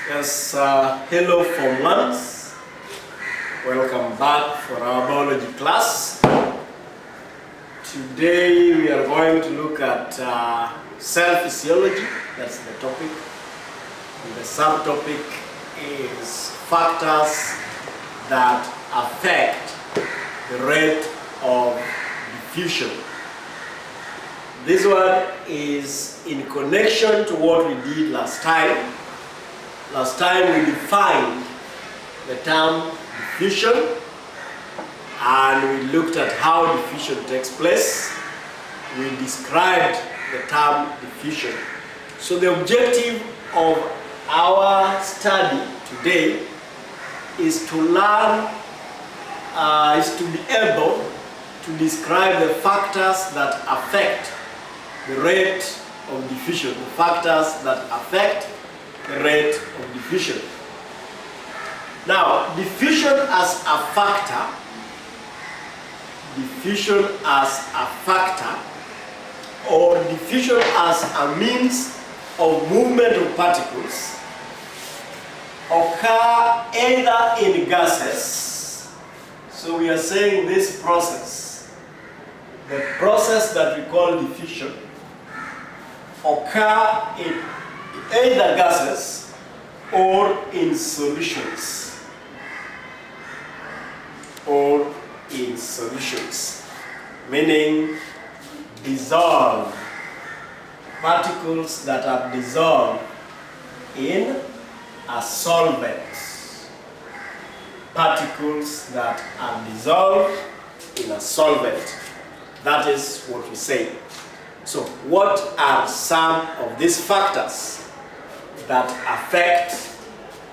Yes, hello from Lance. Welcome back for our biology class. Today we are going to look at cell physiology. That's the topic. And the subtopic is factors that affect the rate of diffusion. This one is in connection to what we did last time. Last time we defined the term diffusion and we looked at how diffusion takes place. We described the term diffusion. So the objective of our study today is to learn, is to be able to describe the factors that affect the rate of diffusion, the factors that affect the rate of diffusion. Now, diffusion as a factor, or diffusion as a means of movement of particles occur either in gases. So we are saying this process, the process that we call diffusion, occur in either gases or in solutions. Meaning dissolved particles that are dissolved in a solvent. Particles that are dissolved in a solvent. That is what we say. So what are some of these factors that affect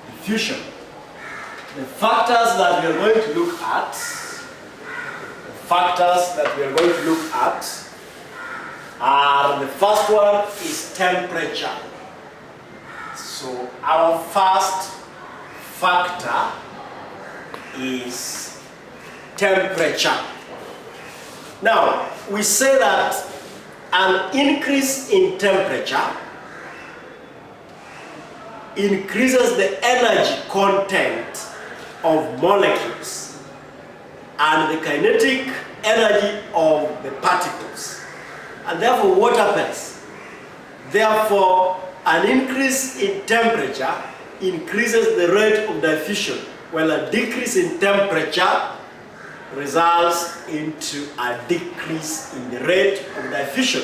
diffusion? The factors that we are going to look at, are, the first one is temperature. So our first factor is temperature. Now, we say that an increase in temperature increases the energy content of molecules and the kinetic energy of the particles. And therefore, what happens? Therefore, an increase in temperature increases the rate of diffusion, while a decrease in temperature results into a decrease in the rate of diffusion.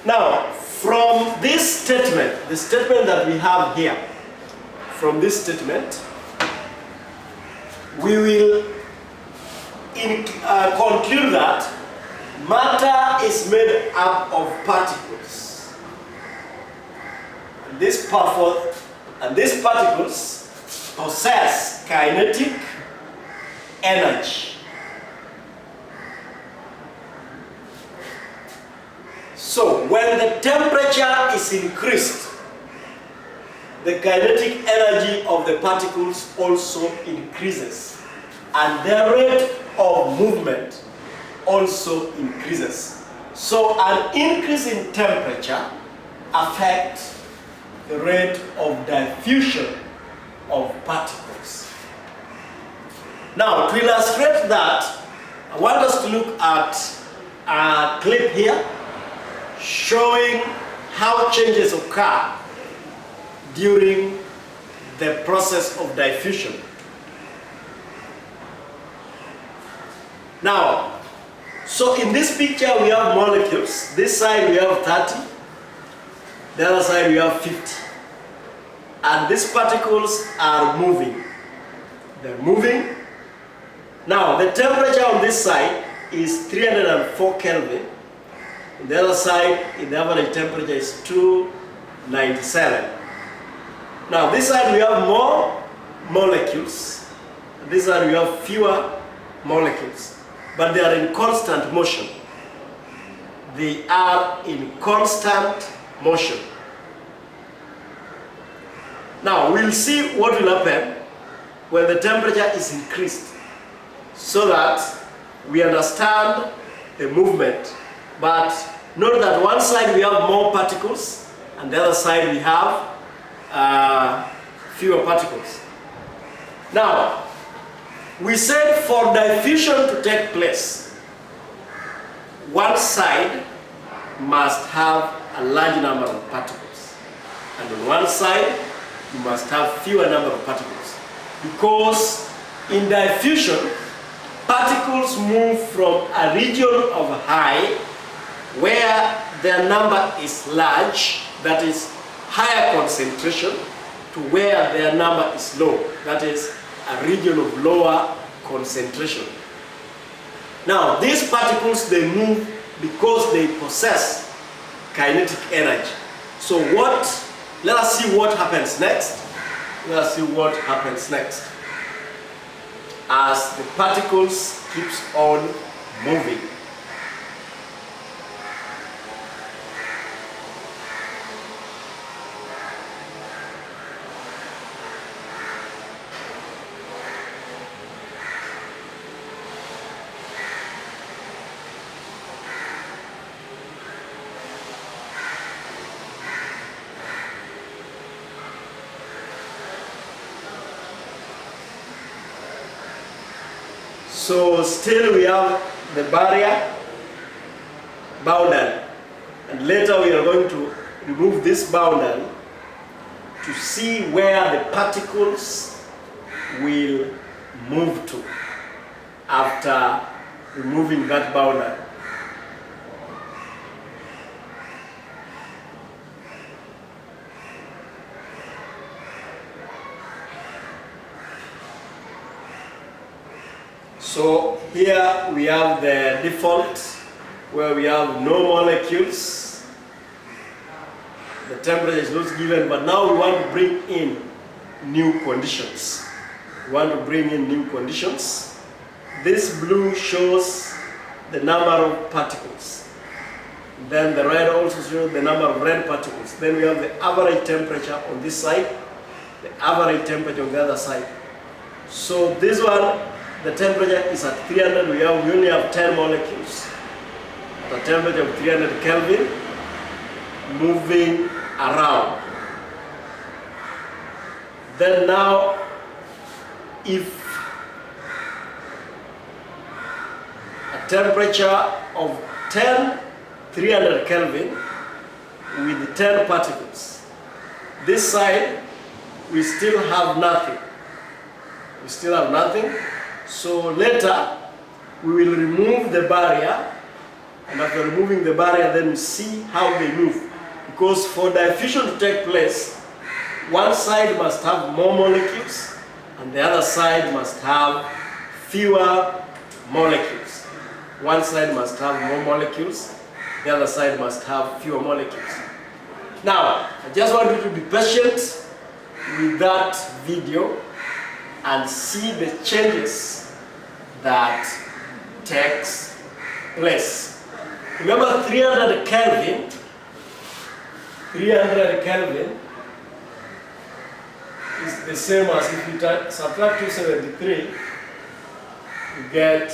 Now, from this statement, the statement that we have here, from this statement, we will conclude that matter is made up of particles. And these particles possess kinetic energy. So when the temperature is increased, the kinetic energy of the particles also increases, and their rate of movement also increases. So an increase in temperature affects the rate of diffusion of particles. Now, to illustrate that, I want us to look at a clip here showing how changes occur during the process of diffusion. Now, so in this picture we have molecules. This side we have 30, the other side we have 50. And these particles are moving. They're moving. Now, the temperature on this side is 304 Kelvin. On the other side, the average temperature is 297. Now, this side we have more molecules. This side we have fewer molecules. But they are in constant motion. They are in constant motion. Now, we'll see what will happen when the temperature is increased, so that we understand the movement. But note that one side we have more particles and the other side we have fewer particles. Now, we said for diffusion to take place, one side must have a large number of particles, and on one side you must have fewer number of particles, because in diffusion particles move from a region of high where their number is large, that is higher concentration, to where their number is low, that is a region of lower concentration. Now, these particles, they move because they possess kinetic energy. So let us see what happens next. Let us see what happens next as the particles keeps on moving. So still we have the barrier boundary, and later we are going to remove this boundary to see where the particles will move to after removing that boundary. So here we have the default where we have no molecules. The temperature is not given, but now we want to bring in new conditions. We want to bring in new conditions. This blue shows the number of particles. Then the red also shows the number of red particles. Then we have the average temperature on this side, the average temperature on the other side. So this one, the temperature is at 300, we only have 10 molecules. At a temperature of 300 Kelvin, moving around. Then now, if a temperature of 300 Kelvin with 10 particles, this side we still have nothing. We still have nothing. So later we will remove the barrier, and after removing the barrier then we see how they move. Because for diffusion to take place, one side must have more molecules and the other side must have fewer molecules. One side must have more molecules, the other side must have fewer molecules. Now, I just want you to be patient with that video and see the changes that takes place. Remember 300 Kelvin, 300 Kelvin is the same as if you subtract 273, you get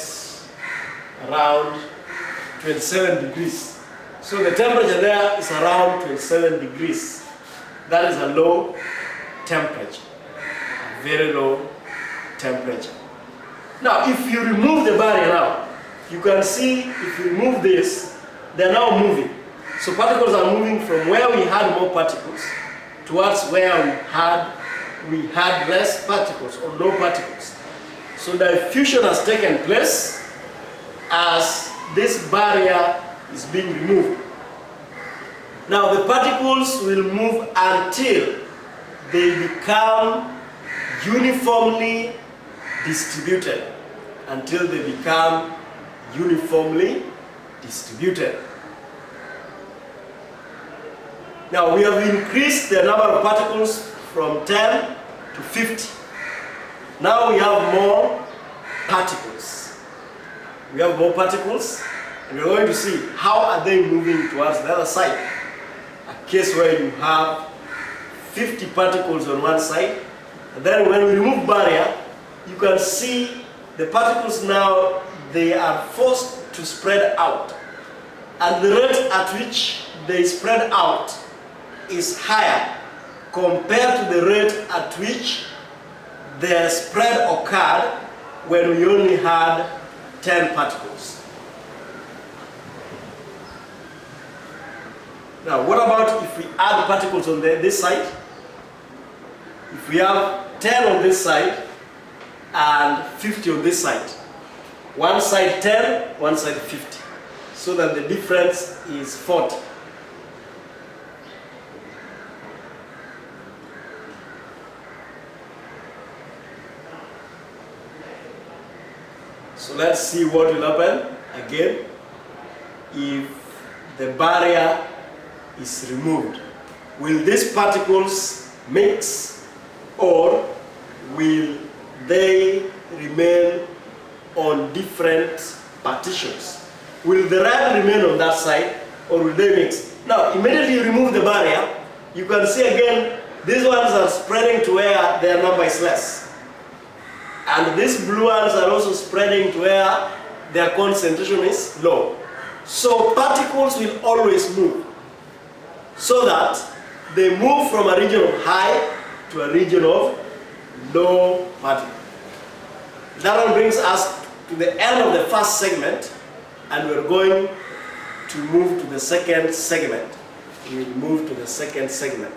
around 27 degrees. So the temperature there is around 27 degrees. That is a low temperature, a very low temperature. Now, if you remove the barrier now, you can see if you remove this, they're now moving. So particles are moving from where we had more particles towards where we had less particles or no particles. So diffusion has taken place as this barrier is being removed. Now the particles will move until they become uniformly distributed. Until they become uniformly distributed. Now we have increased the number of particles from 10 to 50. Now we have more particles. We have more particles, and we're going to see how are they moving towards the other side. A case where you have 50 particles on one side, and then when we remove barrier, you can see the particles now, they are forced to spread out. And the rate at which they spread out is higher compared to the rate at which the spread occurred when we only had 10 particles. Now, what about if we add particles on this side? If we have 10 on this side and 50 on this side, one side 10, one side 50, so that the difference is 40. So let's see what will happen again if the barrier is removed. Will these particles mix, or will they remain on different partitions? Will the red remain on that side, or will they mix? Now, immediately you remove the barrier, you can see again these ones are spreading to where their number is less. And these blue ones are also spreading to where their concentration is low. So particles will always move, so that they move from a region of high to a region of low particle. That one brings us to the end of the first segment, and we're going to move to the second segment. We will move to the second segment.